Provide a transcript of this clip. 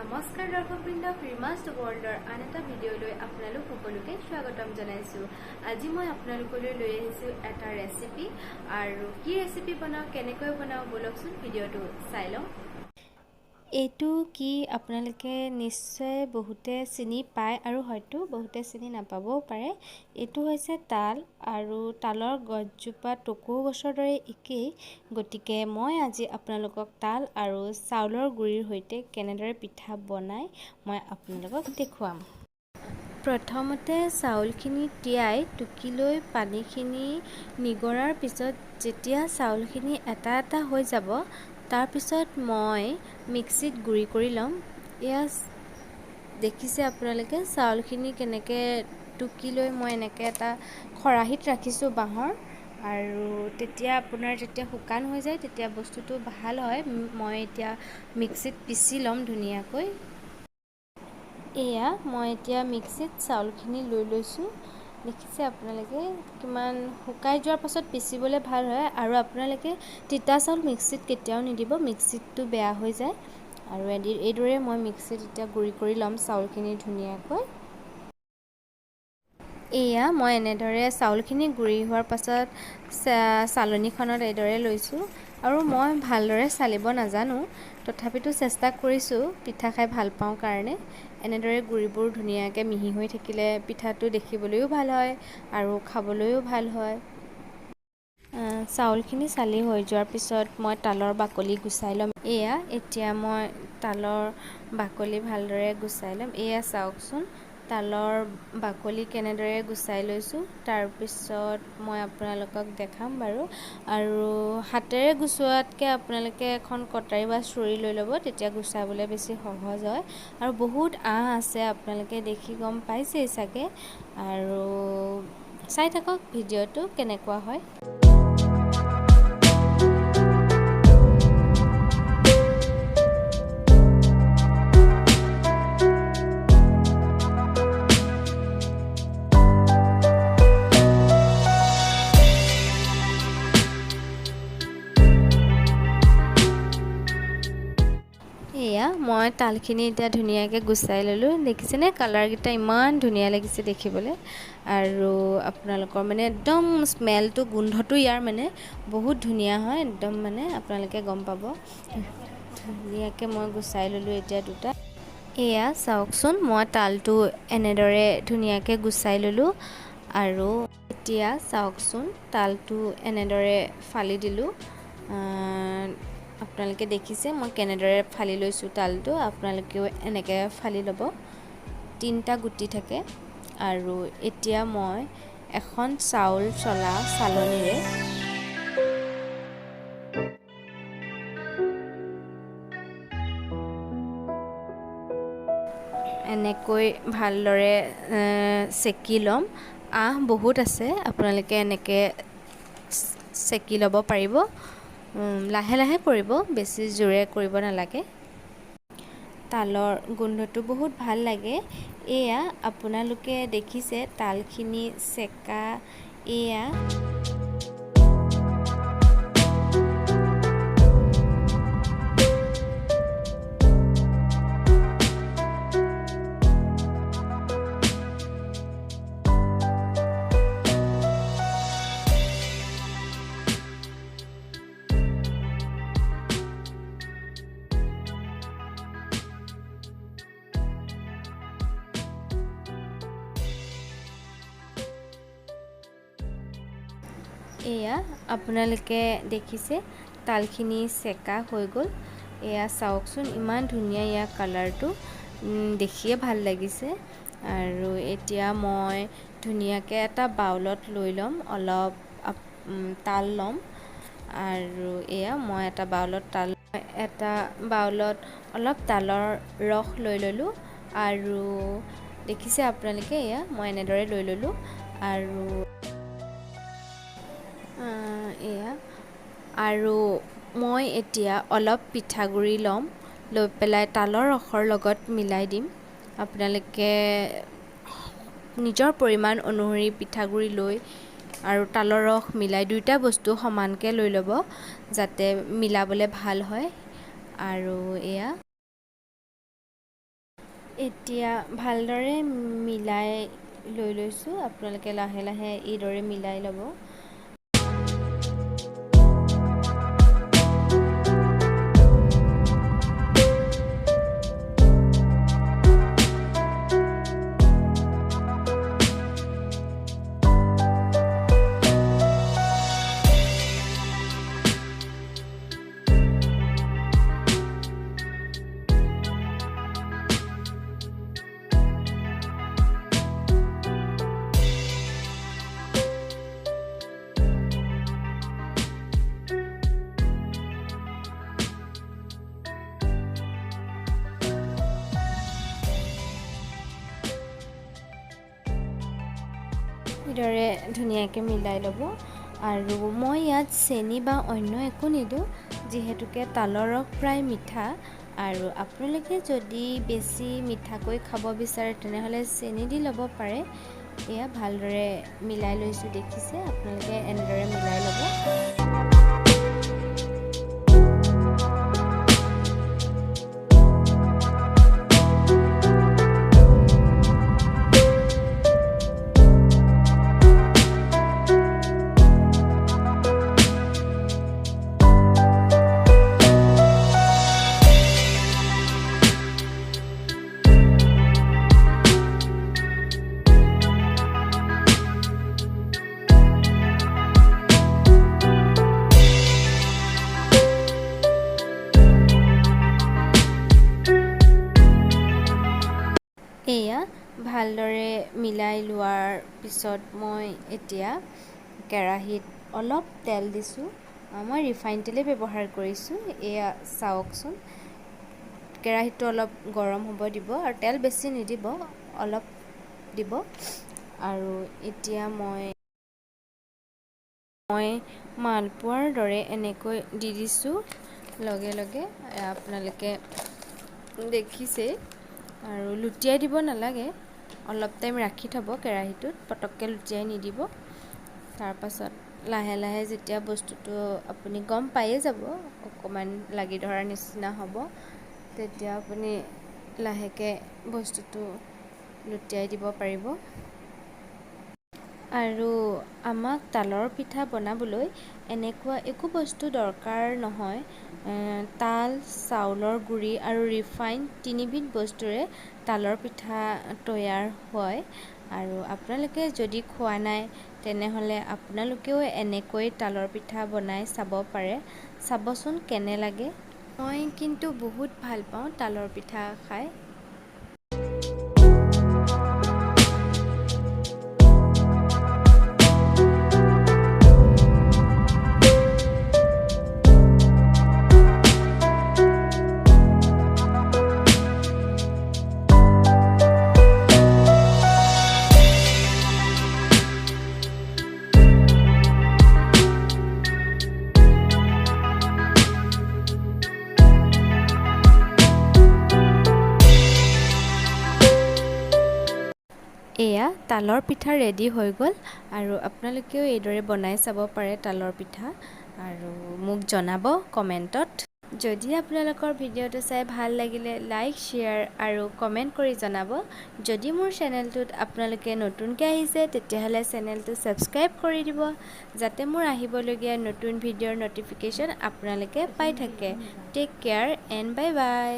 নমস্কাৰ দৰ্শকবৃন্দ, ৰিমাজ ৱৰ্ল্ডৰ আন এটা ভিডিঅ'লৈ আপোনালোক সকলোকে স্বাগতম জনাইছোঁ। আজি মই আপোনালোকলৈ লৈ আহিছোঁ এটা ৰেচিপি, আৰু কি ৰেচিপি বনাওঁ, কেনেকৈ বনাওঁ বলকচোন ভিডিঅ'টো চাই লওঁ। এইটো কি আপোনালোকে নিশ্চয় বহুতে চিনি পায় আৰু হয়তো বহুতে চিনি নাপাবও পাৰে। এইটো হৈছে তাল, আৰু তালৰ গছজোপা টকৌ গছৰ দৰে একেই। গতিকে মই আজি আপোনালোকক তাল আৰু চাউলৰ গুড়িৰ সৈতে কেনেদৰে পিঠা বনাই মই আপোনালোকক দেখুৱাম। প্ৰথমতে চাউলখিনি তিয়াই টুকি লৈ পানীখিনি নিগৰাৰ পিছত যেতিয়া চাউলখিনি এটা এটা হৈ যাব, তাৰপিছত মই মিক্সিত গুড়ি কৰি ল'ম। এয়া দেখিছে আপোনালোকে চাউলখিনি কেনেকৈ টুকি লৈ মই এনেকৈ এটা খৰাহিত ৰাখিছোঁ বাঁহৰ, আৰু আপোনাৰ যেতিয়া শুকান হৈ যায় তেতিয়া বস্তুটো ভাল হয়। মই এতিয়া মিক্সিত পিচি ল'ম ধুনীয়াকৈ। এয়া মই এতিয়া মিক্সিত চাউলখিনি লৈ লৈছোঁ। দেখিছে আপোনালোকে কিমান শুকাই যোৱাৰ পাছত পিচিবলৈ ভাল হয়। আৰু আপোনালোকে তিতা চাউল মিক্সিত কেতিয়াও নিদিব, মিক্সিতটো বেয়া হৈ যায়। আৰু এইদৰে মই মিক্সিত এতিয়া গুড়ি কৰি ল'ম চাউলখিনি ধুনীয়াকৈ। এয়া মই এনেদৰে চাউলখিনি গুড়ি হোৱাৰ পাছত চালনীখনত এইদৰে লৈছোঁ। আৰু মই ভালদৰে চালিব নাজানো, তথাপিতো চেষ্টা কৰিছোঁ পিঠা খাই ভাল পাওঁ কাৰণে। এনেদৰে গুড়িবোৰ ধুনীয়াকৈ মিহি হৈ থাকিলে পিঠাটো দেখিবলৈও ভাল হয় আৰু খাবলৈও ভাল হয়। চাউলখিনি চালি হৈ যোৱাৰ পিছত মই তালৰ বাকলি গুচাই ল'ম। এয়া এতিয়া মই তালৰ বাকলি ভালদৰে গুচাই ল'ম। এয়া চাওকচোন তালৰ বাকলি কেনেদৰে গুচাই লৈছোঁ। তাৰপিছত মই আপোনালোকক দেখাম বাৰু। আৰু হাতেৰে গুচোৱাতকৈ আপোনালোকে এখন কটাৰী বা চুৰি লৈ ল'ব, তেতিয়া গুচাবলৈ বেছি সহজ হয়। আৰু বহুত আঁহ আছে, আপোনালোকে দেখি গম পাইছেই চাগে। আৰু চাই থাকক ভিডিঅ'টো কেনেকুৱা হয়। এয়া মই তালখিনি এতিয়া ধুনীয়াকৈ গুচাই ল'লোঁ। দেখিছেনে কালাৰকেইটা ইমান ধুনীয়া লাগিছে দেখিবলৈ। আৰু আপোনালোকৰ মানে একদম স্মেলটো, গোন্ধটো ইয়াৰ মানে বহুত ধুনীয়া হয় একদম, মানে আপোনালোকে গম পাব। ধুনীয়াকৈ মই গুচাই ল'লোঁ এতিয়া দুটা। এয়া চাওকচোন মই তালটো এনেদৰে ধুনীয়াকৈ গুচাই ল'লোঁ। আৰু এতিয়া চাওকচোন তালটো এনেদৰে ফালি দিলোঁ। আপোনালোকে দেখিছে মই কেনেদৰে ফালি লৈছোঁ তালটো, আপোনালোকেও এনেকৈ ফালি ল'ব। 3টা গুটি থাকে। আৰু এতিয়া মই এখন চাউল চলা চালনীৰে এনেকৈ ভালদৰে চেকি ল'ম। আঁহ বহুত আছে, আপোনালোকে এনেকৈ চেকি ল'ব পাৰিব। লাহে লাহে কৰিব, বেছি জোৰে কৰিব নালাগে। তালৰ গোন্ধটো বহুত ভাল লাগে। এয়া আপোনালোকে দেখিছে তালখিনি চেকা। এয়া এয়া আপোনালোকে দেখিছে তালখিনি চেকা হৈ গ'ল। এয়া চাওকচোন ইমান ধুনীয়া ইয়াৰ কালাৰটো, দেখিয়ে ভাল লাগিছে। আৰু এতিয়া মই ধুনীয়াকৈ এটা বাউলত লৈ ল'ম, অলপ তাল ল'ম। আৰু এয়া মই এটা বাউলত অলপ তালৰ ৰস লৈ ল'লোঁ। আৰু দেখিছে আপোনালোকে এয়া মই এনেদৰে লৈ ল'লোঁ। আৰু মই এতিয়া অলপ পিঠাগুড়ি ল'ম, লৈ পেলাই তালৰ ৰসৰ লগত মিলাই দিম। আপোনালোকে নিজৰ পৰিমাণ অনুসৰি পিঠাগুড়ি লৈ আৰু তালৰ ৰস মিলাই 2টা বস্তু সমানকৈ লৈ ল'ব, যাতে মিলাবলৈ ভাল হয়। আৰু এয়া এতিয়া ভালদৰে মিলাই লৈ লৈছোঁ। আপোনালোকে লাহে লাহে এইদৰে মিলাই ল'ব। এইদৰে ধুনীয়াকৈ মিলাই ল'ব। আৰু মই ইয়াত চেনি বা অন্য একো নিদিওঁ, যিহেতুকে তালৰ ৰস প্ৰায় মিঠা। আৰু আপোনালোকে যদি বেছি মিঠাকৈ খাব বিচাৰে তেনেহ'লে চেনি দি ল'ব পাৰে। এয়া ভালদৰে মিলাই লৈছোঁ, দেখিছে আপোনালোকে এনেদৰে মিলাই ল'ব। এয়া ভালদৰে মিলাই লোৱাৰ পিছত মই এতিয়া কেৰাহীত অলপ তেল দিছোঁ। মই ৰিফাইন তেলেই ব্যৱহাৰ কৰিছোঁ। এয়া চাওকচোন, কেৰাহীটো অলপ গৰম হ'ব দিব আৰু তেল বেছি নিদিব, অলপ দিব। আৰু এতিয়া মই মালপোৱাৰ দৰে এনেকৈ দি দিছোঁ লগে লগে। আপোনালোকে দেখিছেই। আৰু লুটিয়াই দিব নালাগে, অলপ টাইম ৰাখি থ'ব কেৰাহীটোত, পটককৈ লুটিয়াই নিদিব। তাৰপাছত লাহে লাহে যেতিয়া বস্তুটো আপুনি গম পায়ে যাব, অকণমান লাগি ধৰাৰ নিচিনা হ'ব, তেতিয়া আপুনি লাহেকৈ বস্তুটো লুটিয়াই দিব পাৰিব। আৰু আমাক তালৰ পিঠা বনাবলৈ এনেকুৱা একো বস্তু দৰকাৰ নহয়। তাল, চাউলৰ গুড়ি আৰু ৰিফাইন তিনিবিধ বস্তুৰে তালৰ পিঠা তৈয়াৰ হয়। আৰু আপোনালোকে যদি খোৱা নাই তেনেহ'লে আপোনালোকেও এনেকৈ তালৰ পিঠা বনাই চাব পাৰে। চাবচোন কেনে লাগে। মই কিন্তু বহুত ভাল পাওঁ তালৰ পিঠা খাই। এয়া তালৰ পিঠা ৰেডি হৈ গ'ল। আৰু আপোনালোকেও এইদৰে বনাই চাব পাৰে তালৰ পিঠা, আৰু মোক জনাব কমেণ্টত। যদি আপোনালোকৰ ভিডিঅ'টো চাই ভাল লাগিলে লাইক, শ্বেয়াৰ আৰু কমেণ্ট কৰি জনাব। যদি মোৰ চেনেলটোত আপোনালোকে নতুনকৈ আহিছে তেতিয়াহ'লে চেনেলটো ছাবস্ক্ৰাইব কৰি দিব, যাতে মোৰ আহিবলগীয়া নতুন ভিডিঅ'ৰ ন'টিফিকেশ্যন আপোনালোকে পাই থাকে। Take care and bye by.